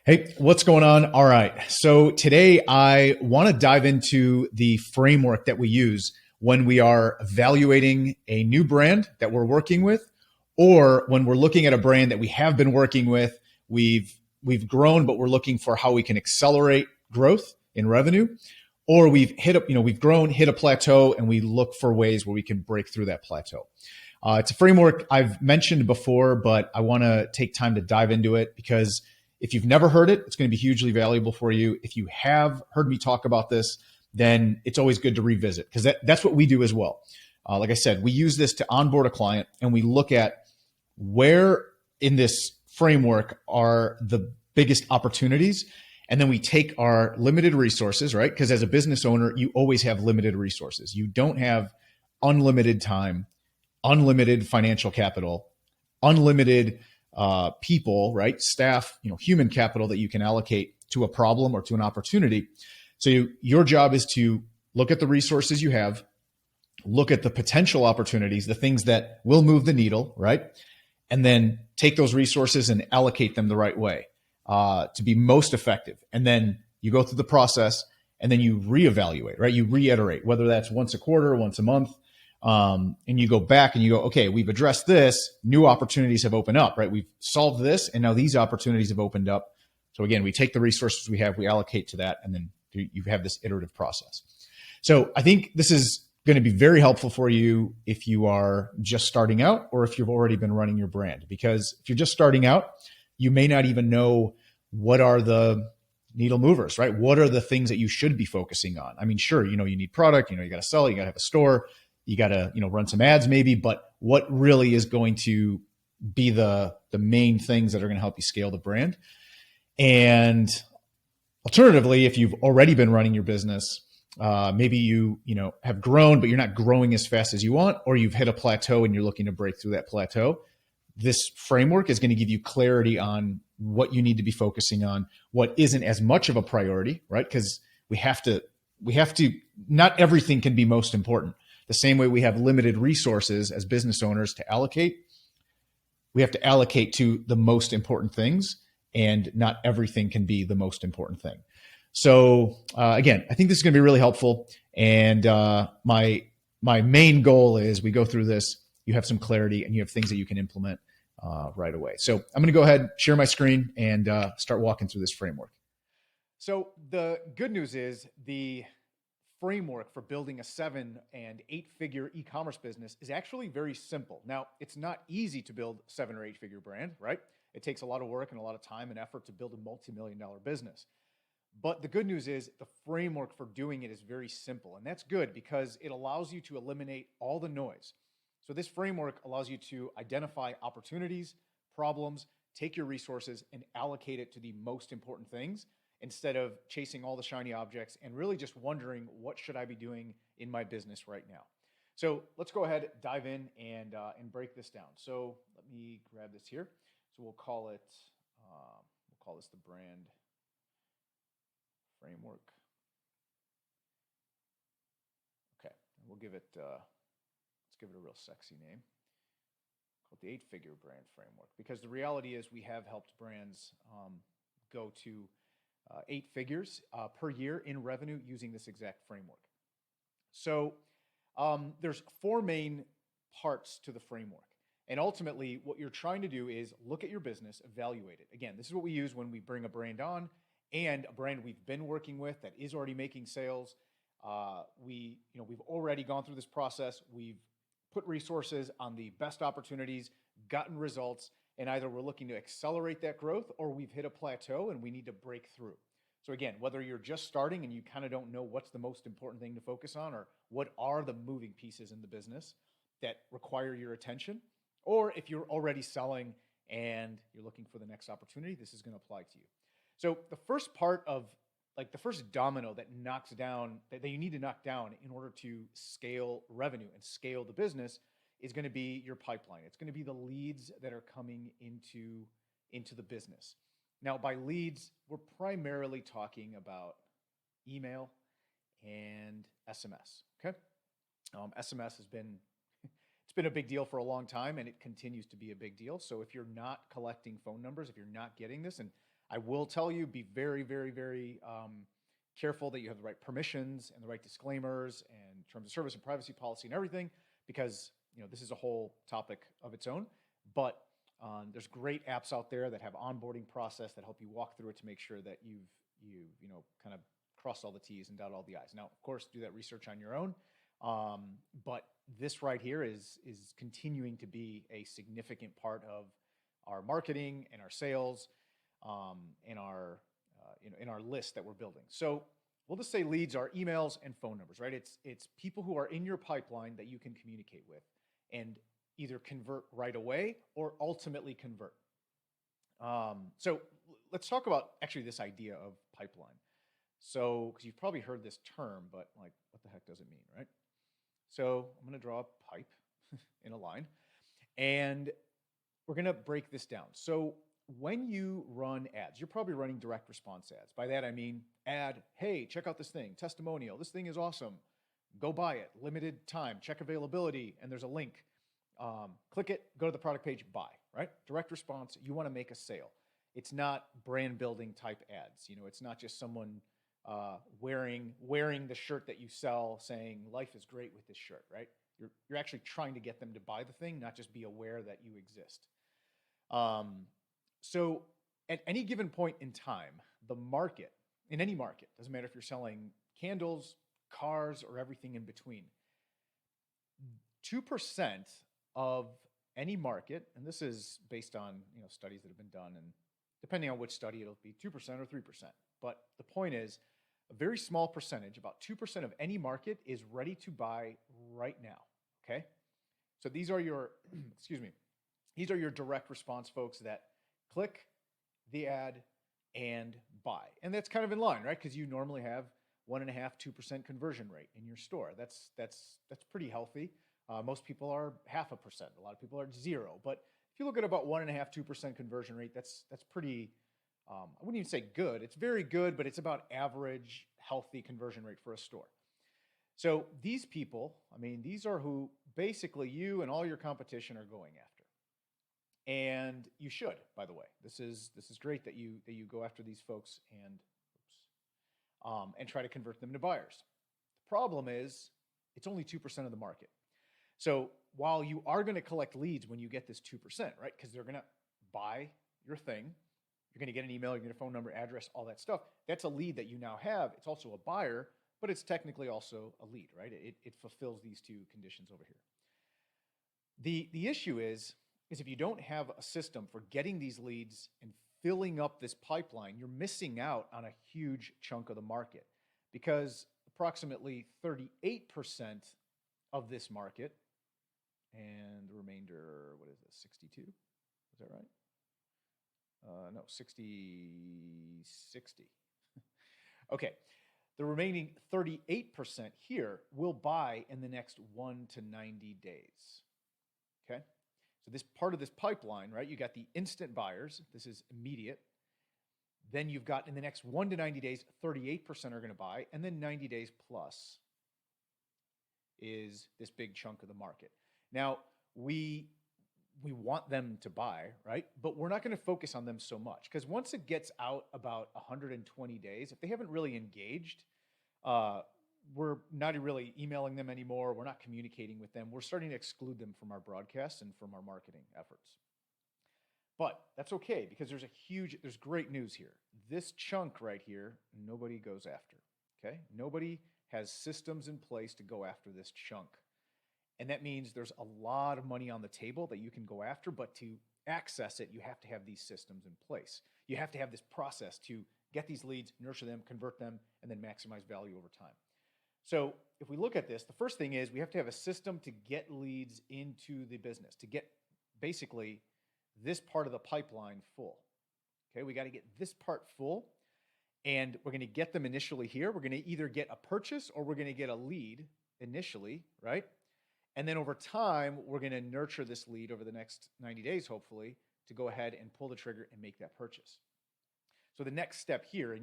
Hey, what's going on? All right. So today I want to dive into the framework that we use when we are evaluating a new brand that we're working with, or when we're looking at a brand that we have been working with. We've grown, but we're looking for how we can accelerate growth in revenue, or we've grown, hit a plateau, and we look for ways where we can break through that plateau. It's a framework I've mentioned before, but I want to take time to dive into it because if you've never heard it, it's going to be hugely valuable for you. If you have heard me talk about this, then it's always good to revisit because that's what we do as well. Like I said, we use this to onboard a client and we look at where in this framework are the biggest opportunities. And then we take our limited resources, right? Because as a business owner, you always have limited resources. You don't have unlimited time, unlimited financial capital, unlimited people, right? Staff, human capital that you can allocate to a problem or to an opportunity. So your job is to look at the resources you have, look at the potential opportunities, the things that will move the needle, right? And then take those resources and allocate them the right way to be most effective. And then you go through the process and then you reevaluate, right? You reiterate, whether that's once a quarter, once a month, and you go back and you go, okay, we've addressed this, new opportunities have opened up, right? We've solved this, and now these opportunities have opened up. So again, we take the resources we have, we allocate to that, and then you have this iterative process. So I think this is going to be very helpful for you if you are just starting out or if you've already been running your brand. Because if you're just starting out, you may not even know what are the needle movers, right? What are the things that you should be focusing on? I mean, sure, you need product, you got to sell, you got to have a store, you got to, run some ads maybe, but what really is going to be the main things that are going to help you scale the brand? And alternatively, if you've already been running your business, maybe you have grown, but you're not growing as fast as you want, or you've hit a plateau and you're looking to break through that plateau. This framework is going to give you clarity on what you need to be focusing on, what isn't as much of a priority, right? Because we have to, not everything can be most important. The same way we have limited resources as business owners to allocate, we have to allocate to the most important things, and not everything can be the most important thing. So again, I think this is going to be really helpful. And my main goal is we go through this, you have some clarity, and you have things that you can implement right away. So I'm going to go ahead, share my screen, and start walking through this framework. So the good news is the framework for building a 7- and 8-figure e-commerce business is actually very simple. Now, it's not easy to build a 7- or 8-figure brand, right? It takes a lot of work and a lot of time and effort to build a multi-million-dollar business. But the good news is the framework for doing it is very simple. And that's good because it allows you to eliminate all the noise. So this framework allows you to identify opportunities, problems, take your resources, and allocate it to the most important things instead of chasing all the shiny objects and really just wondering, what should I be doing in my business right now? So let's go ahead, dive in, and break this down. So let me grab this here. So we'll call this the brand framework. Okay, and we'll give it, let's give it a real sexy name. Called the 8-figure brand framework, because the reality is we have helped brands go to 8 figures per year in revenue using this exact framework. So there's 4 main parts to the framework. And ultimately, what you're trying to do is look at your business, evaluate it. Again, this is what we use when we bring a brand on, and a brand we've been working with that is already making sales. We've already gone through this process. We've put resources on the best opportunities, gotten results, and either we're looking to accelerate that growth or we've hit a plateau and we need to break through. So again, whether you're just starting and you kind of don't know what's the most important thing to focus on, or what are the moving pieces in the business that require your attention, or if you're already selling and you're looking for the next opportunity, this is going to apply to you. So the first part of, the first domino that you need to knock down in order to scale revenue and scale the business is going to be your pipeline. It's going to be the leads that are coming into the business. Now, by leads, we're primarily talking about email and SMS. Okay, SMS has been a big deal for a long time, and it continues to be a big deal. So if you're not collecting phone numbers, if you're not getting this, and I will tell you, be very, very, very careful that you have the right permissions and the right disclaimers and terms of service and privacy policy and everything, because this is a whole topic of its own. But there's great apps out there that have onboarding process that help you walk through it to make sure that you've kind of crossed all the T's and dotted all the I's. Now, of course, do that research on your own. But this right here is continuing to be a significant part of our marketing and our sales, in our list that we're building. So we'll just say leads are emails and phone numbers, right? It's people who are in your pipeline that you can communicate with and either convert right away or ultimately convert. So let's talk about actually this idea of pipeline. So, because you've probably heard this term, but like, what the heck does it mean, right? So I'm going to draw a pipe in a line, and we're going to break this down. So when you run ads, you're probably running direct response ads. By that, I mean ad, hey, check out this thing, testimonial, this thing is awesome. Go buy it, limited time, check availability, and there's a link. Click it, go to the product page, buy, right? Direct response, you want to make a sale. It's not brand building type ads. It's not just someone wearing the shirt that you sell saying life is great with this shirt, right? You're actually trying to get them to buy the thing, not just be aware that you exist. So at any given point in time, the market, in any market, doesn't matter if you're selling candles, cars, or everything in between, 2% of any market, and this is based on studies that have been done, and depending on which study, it'll be 2% or 3%. But the point is, a very small percentage, about 2% of any market, is ready to buy right now. Okay, so these are your these are your direct response folks that click the ad and buy, and that's kind of in line, right? Because you normally have 1.5–2% conversion rate in your store. That's pretty healthy. Most people are 0.5%. A lot of people are 0. But if you look at about 1.5–2% conversion rate, that's pretty. I wouldn't even say good. It's very good, but it's about average, healthy conversion rate for a store. So these people, these are who basically you and all your competition are going after. And you should, by the way. This is great that you go after these folks and try to convert them to buyers. The problem is it's only 2% of the market. So while you are going to collect leads when you get this 2%, right? Because they're going to buy your thing. You're going to get an email, you're going to get a phone number, address, all that stuff. That's a lead that you now have. It's also a buyer, but it's technically also a lead, right? It fulfills these two conditions over here. The issue is if you don't have a system for getting these leads and filling up this pipeline, you're missing out on a huge chunk of the market, because approximately 38% of this market, and the remainder, what is this, 62? Is that right? No, 60. Okay. The remaining 38% here will buy in the next 1 to 90 days. Okay. So this part of this pipeline, right? You got the instant buyers. This is immediate. Then you've got in the next 1 to 90 days, 38% are going to buy. And then 90 days plus is this big chunk of the market. Now, we want them to buy, right? But we're not going to focus on them so much, because once it gets out about 120 days, if they haven't really engaged, we're not really emailing them anymore. We're not communicating with them. We're starting to exclude them from our broadcasts and from our marketing efforts. But that's okay, because there's great news here. This chunk right here, nobody goes after, okay? Nobody has systems in place to go after this chunk. And that means there's a lot of money on the table that you can go after, but to access it, you have to have these systems in place. You have to have this process to get these leads, nurture them, convert them, and then maximize value over time. So if we look at this, the first thing is we have to have a system to get leads into the business, to get basically this part of the pipeline full. Okay, we got to get this part full, and we're going to get them initially here. We're going to either get a purchase or we're going to get a lead initially, right? And then over time, we're going to nurture this lead over the next 90 days, hopefully, to go ahead and pull the trigger and make that purchase. So the next step here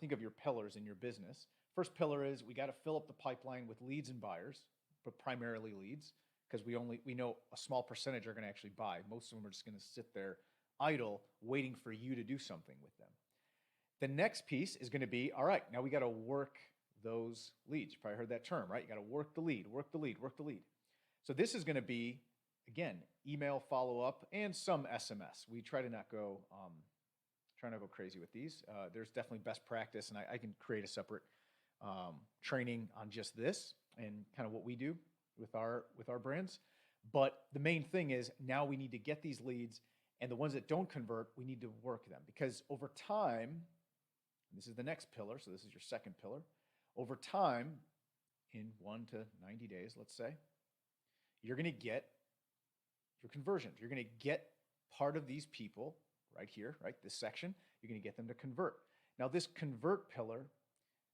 think of your pillars in your business. First pillar is we got to fill up the pipeline with leads and buyers, but primarily leads, because we know a small percentage are going to actually buy. Most of them are just going to sit there idle, waiting for you to do something with them. The next piece is going to be, all right, now we got to work those leads. You probably heard that term, right? You got to work the lead, work the lead, work the lead. So this is going to be, again, email follow-up and some SMS. We try to not go, crazy with these. There's definitely best practice, and I can create a separate training on just this and kind of what we do with our brands. But the main thing is now we need to get these leads, and the ones that don't convert, we need to work them, because over time, this is the next pillar, so this is your second pillar. Over time, in 1 to 90 days, let's say, you're going to get your conversions. You're going to get part of these people right here, right? This section, you're going to get them to convert. Now, this convert pillar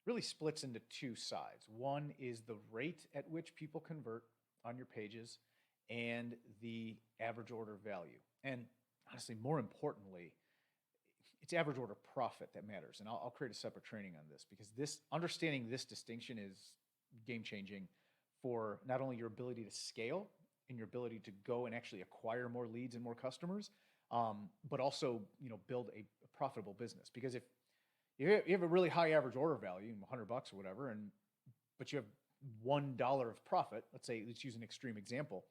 really splits into two sides. One is the rate at which people convert on your pages and the average order value. And honestly, more importantly, it's average order profit that matters. And I'll create a separate training on this, because understanding this distinction is game changing for not only your ability to scale and your ability to go and actually acquire more leads and more customers, but also, build a profitable business. Because if you have a really high average order value, $100 or whatever, but you have $1 of profit, let's use an extreme example,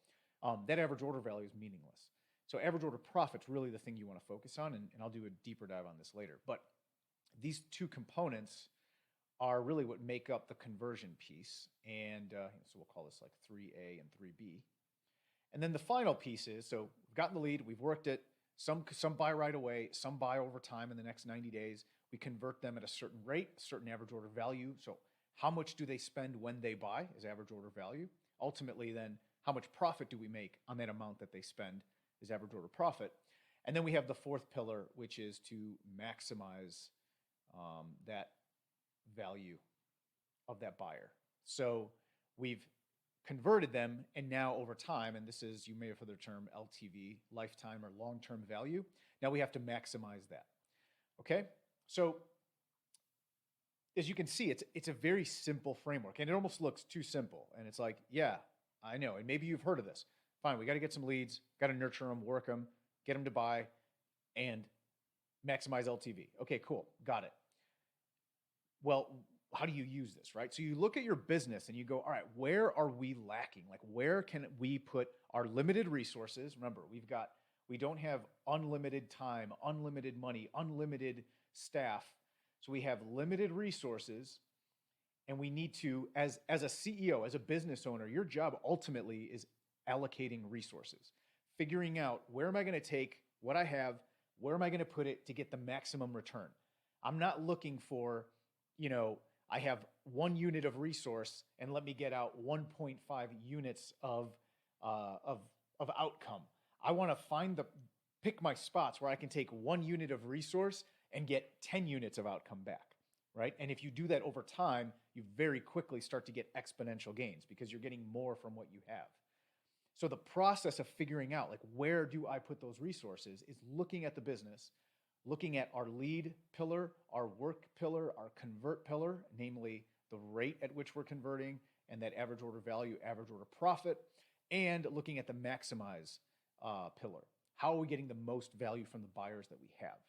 that average order value is meaningless. So average order profit's really the thing you want to focus on, and I'll do a deeper dive on this later. But these two components are really what make up the conversion piece, and so we'll call this like 3A and 3B. And then the final piece is, so we've gotten the lead, we've worked it, some buy right away, some buy over time in the next 90 days. We convert them at a certain rate, a certain average order value. So how much do they spend when they buy is average order value. Ultimately then, how much profit do we make on that amount that they spend is average order profit. And then we have the fourth pillar, which is to maximize that value of that buyer. So we've converted them, and now over time, and this is, you may have heard the term LTV, lifetime or long-term value. Now we have to maximize that. Okay? So as you can see, it's a very simple framework, and it almost looks too simple. And it's like, yeah, I know, and maybe you've heard of this. Fine, we got to get some leads, got to nurture them, work them, get them to buy, and maximize LTV. Okay, cool, got it. Well, how do you use this, right? So you look at your business and you go, all right, where are we lacking? Like, where can we put our limited resources? Remember, we don't have unlimited time, unlimited money, unlimited staff. So we have limited resources, and we need to, as a CEO, as a business owner, your job ultimately is allocating resources, figuring out, where am I going to take what I have, where am I going to put it to get the maximum return? I'm not looking for, I have 1 unit of resource and let me get out 1.5 units of outcome. I want to pick my spots where I can take 1 unit of resource and get 10 units of outcome back, right? And if you do that over time, you very quickly start to get exponential gains because you're getting more from what you have. So the process of figuring out, like, where do I put those resources is looking at the business, looking at our lead pillar, our work pillar, our convert pillar, namely the rate at which we're converting and that average order value, average order profit, and looking at the maximize pillar. How are we getting the most value from the buyers that we have?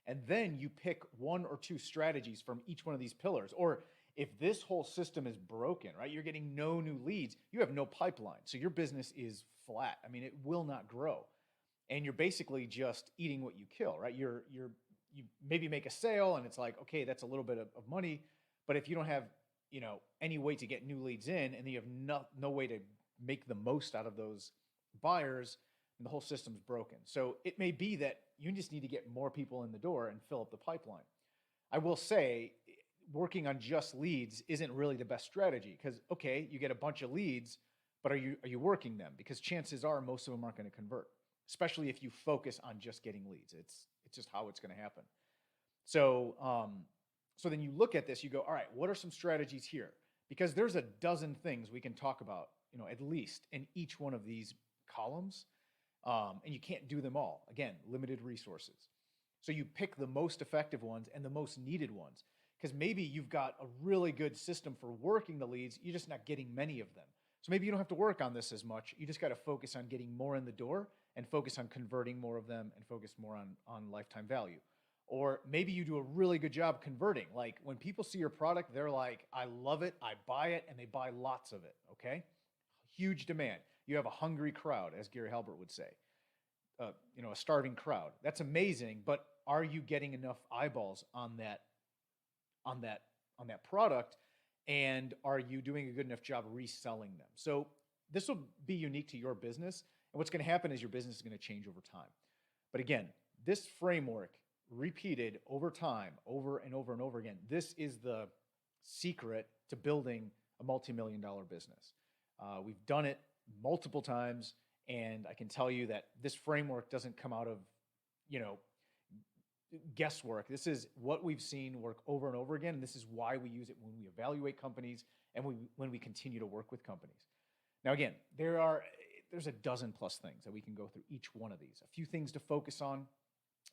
And then you pick 1 or 2 strategies from each one of these pillars. Or if this whole system is broken, right, you're getting no new leads, you have no pipeline. So your business is flat. I mean, it will not grow. And you're basically just eating what you kill, right? You maybe make a sale and it's like, okay, that's a little bit of money. But if you don't have, any way to get new leads in, and then you have no way to make the most out of those buyers, and the whole system's broken. So it may be that you just need to get more people in the door and fill up the pipeline. I will say, working on just leads isn't really the best strategy, because, okay, you get a bunch of leads, but are you working them? Because chances are most of them aren't going to convert, especially if you focus on just getting leads. It's just how it's going to happen. So then you look at this, you go, all right, what are some strategies here? Because there's a dozen things we can talk about, at least in each one of these columns. And you can't do them all. Again, limited resources. So you pick the most effective ones and the most needed ones, because maybe you've got a really good system for working the leads. You're just not getting many of them. So maybe you don't have to work on this as much. You just got to focus on getting more in the door and focus on converting more of them and focus more on lifetime value. Or maybe you do a really good job converting. Like when people see your product, they're like, I love it, I buy it, and they buy lots of it, okay? Huge demand. You have a hungry crowd, as Gary Halbert would say, a starving crowd. That's amazing, but are you getting enough eyeballs on that product? And are you doing a good enough job reselling them? So this will be unique to your business. And what's going to happen is your business is going to change over time. But again, this framework repeated over time, over and over and over again, this is the secret to building a multi-million-dollar business. We've done it multiple times, and I can tell you that this framework doesn't come out of, guesswork. This is what we've seen work over and over again, and this is why we use it when we evaluate companies and when we continue to work with companies. Now, again, there's a dozen plus things that we can go through each one of these. A few things to focus on.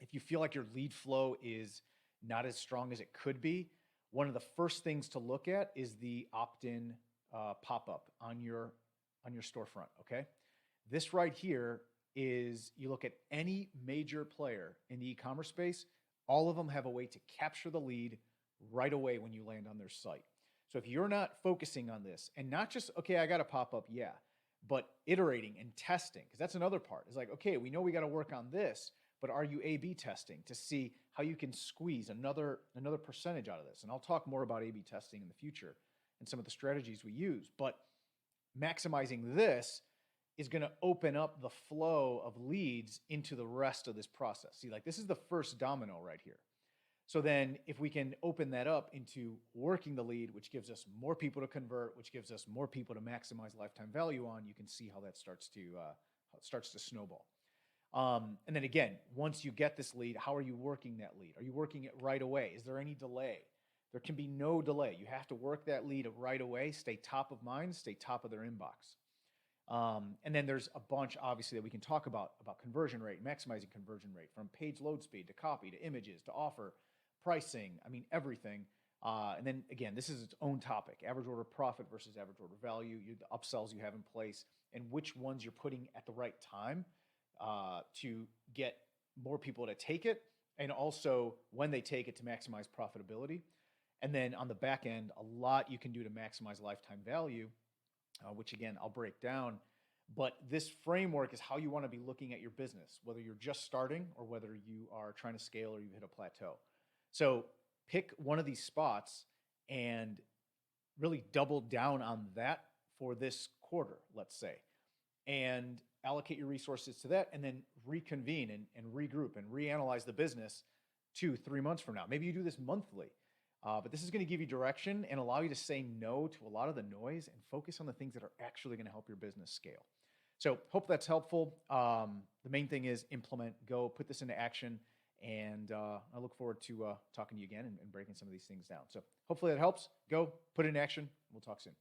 If you feel like your lead flow is not as strong as it could be, one of the first things to look at is the opt-in pop-up on your storefront, okay? This right here is, you look at any major player in the e-commerce space, all of them have a way to capture the lead right away when you land on their site. So if you're not focusing on this, and not just, okay, I got a pop-up, yeah, but iterating and testing, because that's another part. It's like, okay, we know we got to work on this, but are you A/B testing to see how you can squeeze another percentage out of this? And I'll talk more about A/B testing in the future and some of the strategies we use. But maximizing this is going to open up the flow of leads into the rest of this process. See, like this is the first domino right here. So then if we can open that up into working the lead, which gives us more people to convert, which gives us more people to maximize lifetime value on, you can see how that starts to snowball. And then again, once you get this lead, how are you working that lead? Are you working it right away? Is there any delay? There can be no delay. You have to work that lead right away, stay top of mind, stay top of their inbox. And then there's a bunch, obviously, that we can talk about conversion rate, maximizing conversion rate, from page load speed to copy to images to offer, pricing, everything. And then again, this is its own topic: average order profit versus average order value, the upsells you have in place, and which ones you're putting at the right time to get more people to take it, and also when they take it to maximize profitability. And then on the back end, a lot you can do to maximize lifetime value, which again, I'll break down. But this framework is how you want to be looking at your business, whether you're just starting or whether you are trying to scale or you've hit a plateau. So pick one of these spots and really double down on that for this quarter, let's say, and allocate your resources to that, and then reconvene and regroup and reanalyze the business 2-3 months from now. Maybe you do this monthly. But this is going to give you direction and allow you to say no to a lot of the noise and focus on the things that are actually going to help your business scale. So hope that's helpful. The main thing is implement, go, put this into action. And I look forward to talking to you again and breaking some of these things down. So hopefully that helps. Go, put it in action. We'll talk soon.